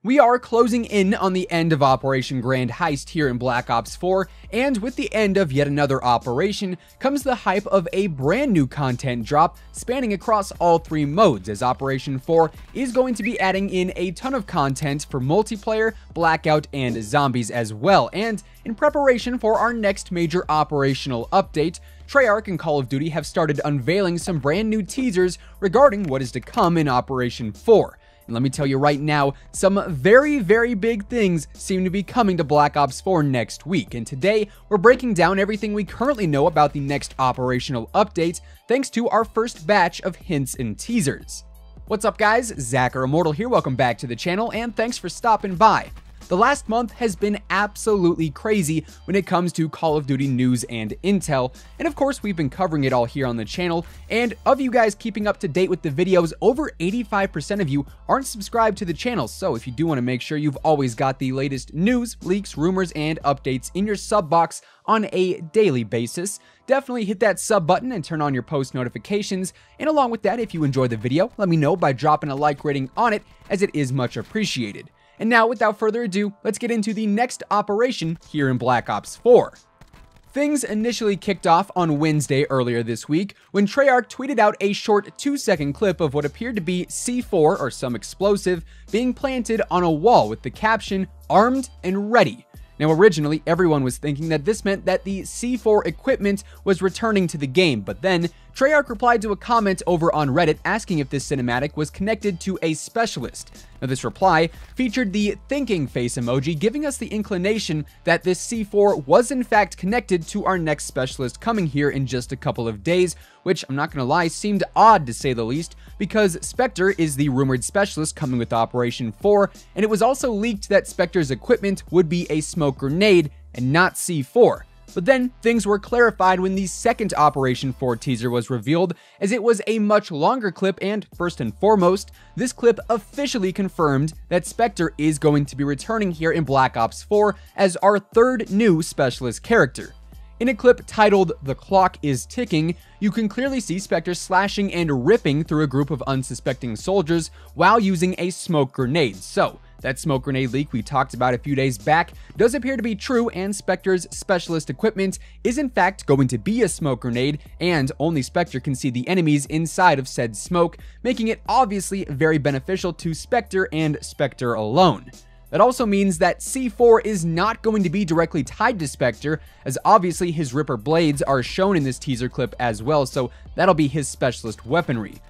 We are closing in on the end of Operation Grand Heist here in Black Ops 4, and with the end of yet another operation comes the hype of a brand new content drop spanning across all three modes, as Operation 4 is going to be adding in a ton of content for multiplayer, Blackout, and zombies as well. And in preparation for our next major operational update, Treyarch and Call of Duty have started unveiling some brand new teasers regarding what is to come in Operation 4. And let me tell you right now, some very big things seem to be coming to Black Ops 4 next week. And today, we're breaking down everything we currently know about the next operational update, thanks to our first batch of hints and teasers. What's up guys, Zach or Immortal here, welcome back to the channel, and thanks for stopping by. The last month has been absolutely crazy when it comes to Call of Duty news and intel, and of course we've been covering it all here on the channel. And of you guys keeping up to date with the videos, over 85% of you aren't subscribed to the channel, so if you do want to make sure you've always got the latest news, leaks, rumors, and updates in your sub box on a daily basis, definitely hit that sub button and turn on your post notifications. And along with that, if you enjoyed the video, let me know by dropping a like rating on it, as it is much appreciated. And now, without further ado, let's get into the next operation here in Black Ops 4. Things initially kicked off on Wednesday earlier this week when Treyarch tweeted out a short 2-second clip of what appeared to be C4 or some explosive being planted on a wall with the caption, "Armed and Ready." Now, originally, everyone was thinking that this meant that the C4 equipment was returning to the game, but then Treyarch replied to a comment over on Reddit asking if this cinematic was connected to a specialist. Now, this reply featured the thinking face emoji, giving us the inclination that this C4 was in fact connected to our next specialist coming here in just a couple of days, which, I'm not gonna lie, seemed odd to say the least, because Spectre is the rumored specialist coming with Operation 4, and it was also leaked that Spectre's equipment would be a smoke grenade and not C4. But then, things were clarified when the second Operation 4 teaser was revealed, as it was a much longer clip, and first and foremost, this clip officially confirmed that Spectre is going to be returning here in Black Ops 4 as our third new specialist character. In a clip titled "The Clock is Ticking," you can clearly see Spectre slashing and ripping through a group of unsuspecting soldiers while using a smoke grenade. So, that smoke grenade leak we talked about a few days back does appear to be true, and Spectre's specialist equipment is in fact going to be a smoke grenade, and only Spectre can see the enemies inside of said smoke, making it obviously very beneficial to Spectre and Spectre alone. That also means that C4 is not going to be directly tied to Spectre, as obviously his Ripper blades are shown in this teaser clip as well, so that'll be his specialist weaponry.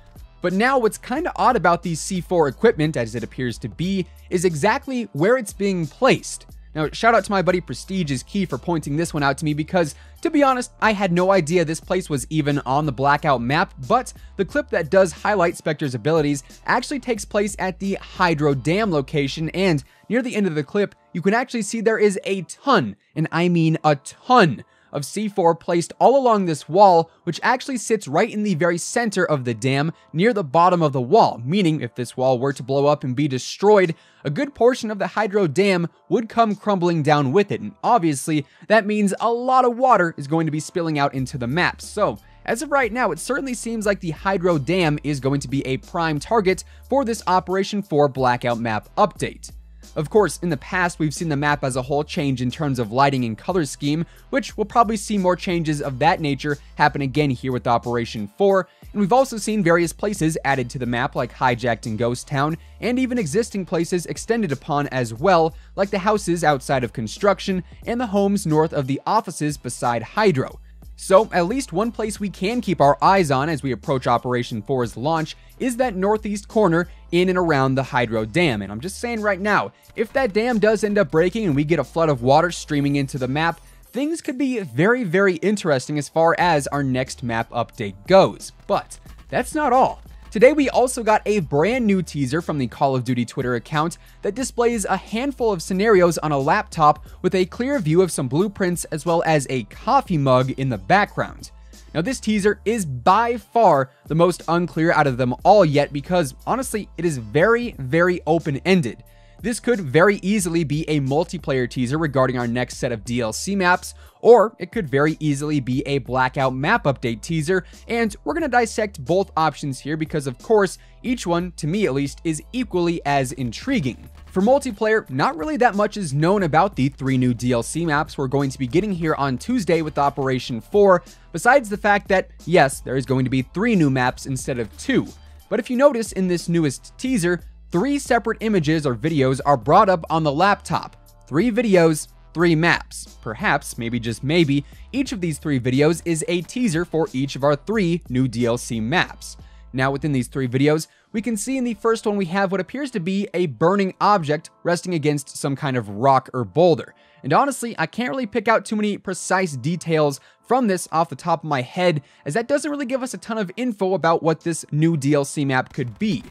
But now what's kinda odd about the C4 equipment, as it appears to be, is exactly where it's being placed. Now, shout out to my buddy Prestige is Key for pointing this one out to me, because, to be honest, I had no idea this place was even on the Blackout map, but the clip that does highlight Spectre's abilities actually takes place at the Hydro Dam location, and near the end of the clip, you can actually see there is a ton, and I mean a ton, of C4 placed all along this wall, which actually sits right in the very center of the dam near the bottom of the wall, meaning if this wall were to blow up and be destroyed, a good portion of the Hydro Dam would come crumbling down with it, and obviously that means a lot of water is going to be spilling out into the map. So, as of right now, it certainly seems like the Hydro Dam is going to be a prime target for this Operation 4 Blackout map update. Of course, in the past, we've seen the map as a whole change in terms of lighting and color scheme, which we'll probably see more changes of that nature happen again here with Operation 4, and we've also seen various places added to the map like Hijacked and Ghost Town, and even existing places extended upon as well, like the houses outside of construction and the homes north of the offices beside Hydro. So, at least one place we can keep our eyes on as we approach Operation 4's launch is that northeast corner in and around the Hydro Dam. And I'm just saying right now, if that dam does end up breaking and we get a flood of water streaming into the map, things could be very interesting as far as our next map update goes. But that's not all. Today we also got a brand new teaser from the Call of Duty Twitter account that displays a handful of scenarios on a laptop with a clear view of some blueprints as well as a coffee mug in the background. Now, this teaser is by far the most unclear out of them all yet, because honestly it is very open-ended. this could very easily be a multiplayer teaser regarding our next set of DLC maps, or it could very easily be a Blackout Map update teaser, and we're going to dissect both options here because, of course, each one, to me at least, is equally as intriguing. For multiplayer, not really that much is known about the 3 new DLC maps we're going to be getting here on Tuesday with Operation 4, besides the fact that, yes, there is going to be 3 new maps instead of 2. But if you notice in this newest teaser, 3 separate images or videos are brought up on the laptop. 3 videos, 3 maps. Perhaps, maybe just maybe, each of these 3 videos is a teaser for each of our 3 new DLC maps. Now within these 3 videos, we can see in the first one we have what appears to be a burning object resting against some kind of rock or boulder. And honestly, I can't really pick out too many precise details from this off the top of my head, as that doesn't really give us a ton of info about what this new DLC map could be.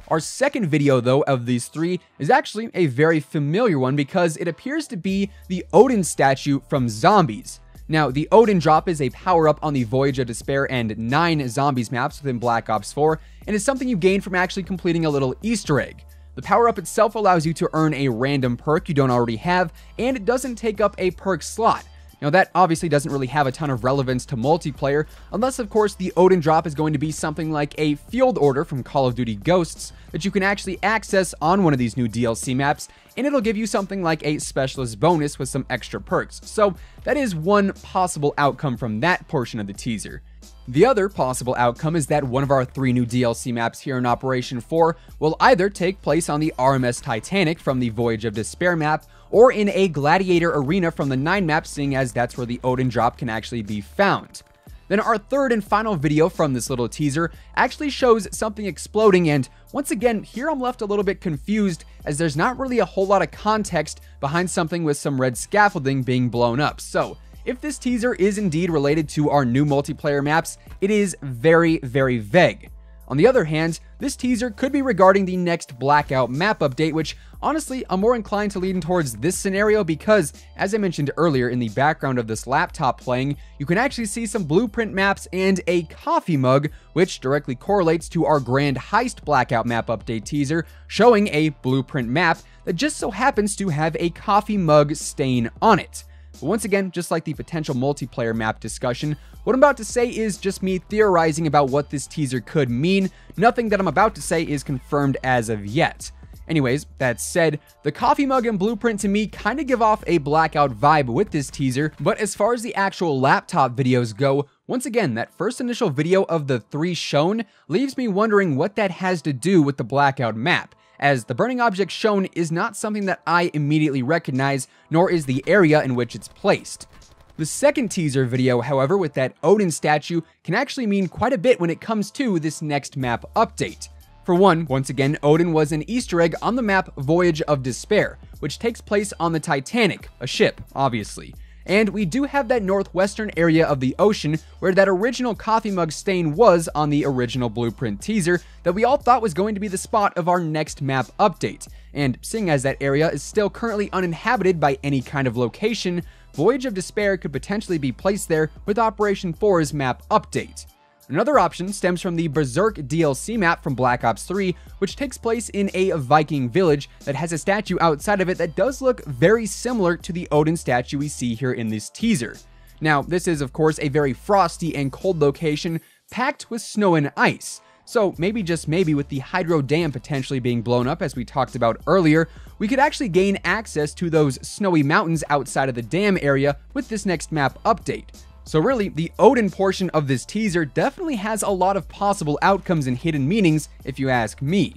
Our second video, though, of these 3 is actually a very familiar one because it appears to be the Odin statue from Zombies. Now, the Odin drop is a power-up on the Voyage of Despair and 9 Zombies maps within Black Ops 4, and is something you gain from actually completing a little Easter egg. The power-up itself allows you to earn a random perk you don't already have, and it doesn't take up a perk slot. Now, that obviously doesn't really have a ton of relevance to multiplayer, unless of course the Odin drop is going to be something like a field order from Call of Duty Ghosts that you can actually access on one of these new DLC maps, and it'll give you something like a specialist bonus with some extra perks. So that is one possible outcome from that portion of the teaser. The other possible outcome is that one of our 3 new DLC maps here in Operation 4 will either take place on the RMS Titanic from the Voyage of Despair map, or in a Gladiator Arena from the 9 map, seeing as that's where the Odin drop can actually be found. Then our third and final video from this little teaser actually shows something exploding, and once again, here I'm left a little bit confused as there's not really a whole lot of context behind something with some red scaffolding being blown up. So if this teaser is indeed related to our new multiplayer maps, it is very, very vague. On the other hand, this teaser could be regarding the next Blackout Map update, which honestly, I'm more inclined to lean towards this scenario because, as I mentioned earlier, in the background of this laptop playing, you can actually see some blueprint maps and a coffee mug, which directly correlates to our Grand Heist Blackout Map update teaser, showing a blueprint map that just so happens to have a coffee mug stain on it. But once again, just like the potential multiplayer map discussion, what I'm about to say is just me theorizing about what this teaser could mean. Nothing that I'm about to say is confirmed as of yet. Anyways, that said, the coffee mug and blueprint to me kind of give off a Blackout vibe with this teaser, but as far as the actual laptop videos go, once again, that first initial video of the 3 shown leaves me wondering what that has to do with the Blackout map, as the burning object shown is not something that I immediately recognize, nor is the area in which it's placed. The second teaser video, however, with that Odin statue, can actually mean quite a bit when it comes to this next map update. For one, once again, Odin was an Easter egg on the map Voyage of Despair, which takes place on the Titanic, a ship, obviously. And we do have that northwestern area of the ocean where that original coffee mug stain was on the original blueprint teaser that we all thought was going to be the spot of our next map update. And seeing as that area is still currently uninhabited by any kind of location, Voyage of Despair could potentially be placed there with Operation 4's map update. Another option stems from the Berserk DLC map from Black Ops 3, which takes place in a Viking village that has a statue outside of it that does look very similar to the Odin statue we see here in this teaser. Now, this is of course a very frosty and cold location packed with snow and ice. So maybe, just maybe, with the Hydro Dam potentially being blown up as we talked about earlier, we could actually gain access to those snowy mountains outside of the dam area with this next map update. So really, the Odin portion of this teaser definitely has a lot of possible outcomes and hidden meanings, if you ask me.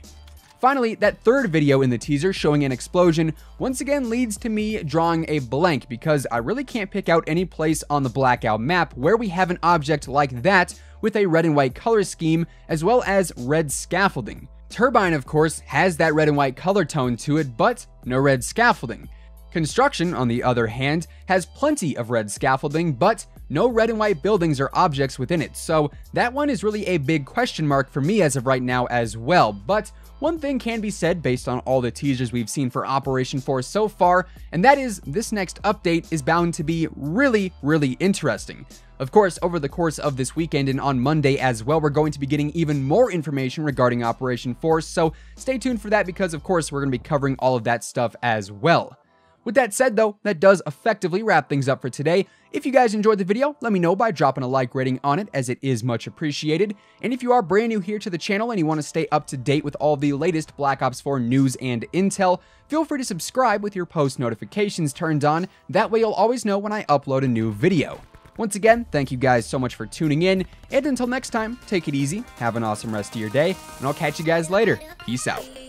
Finally, that third video in the teaser showing an explosion once again leads to me drawing a blank because I really can't pick out any place on the Blackout map where we have an object like that with a red and white color scheme as well as red scaffolding. Turbine, of course, has that red and white color tone to it, but no red scaffolding. Construction, on the other hand, has plenty of red scaffolding, but no red and white buildings or objects within it, so that one is really a big question mark for me as of right now as well. But one thing can be said based on all the teasers we've seen for Operation 4 so far, and that is this next update is bound to be really interesting. Of course, over the course of this weekend and on Monday as well, we're going to be getting even more information regarding Operation 4, so stay tuned for that because, of course, we're going to be covering all of that stuff as well. With that said, though, that does effectively wrap things up for today. If you guys enjoyed the video, let me know by dropping a like rating on it, as it is much appreciated. And if you are brand new here to the channel and you want to stay up to date with all the latest Black Ops 4 news and intel, feel free to subscribe with your post notifications turned on. That way you'll always know when I upload a new video. Once again, thank you guys so much for tuning in, and until next time, take it easy, have an awesome rest of your day, and I'll catch you guys later. Peace out.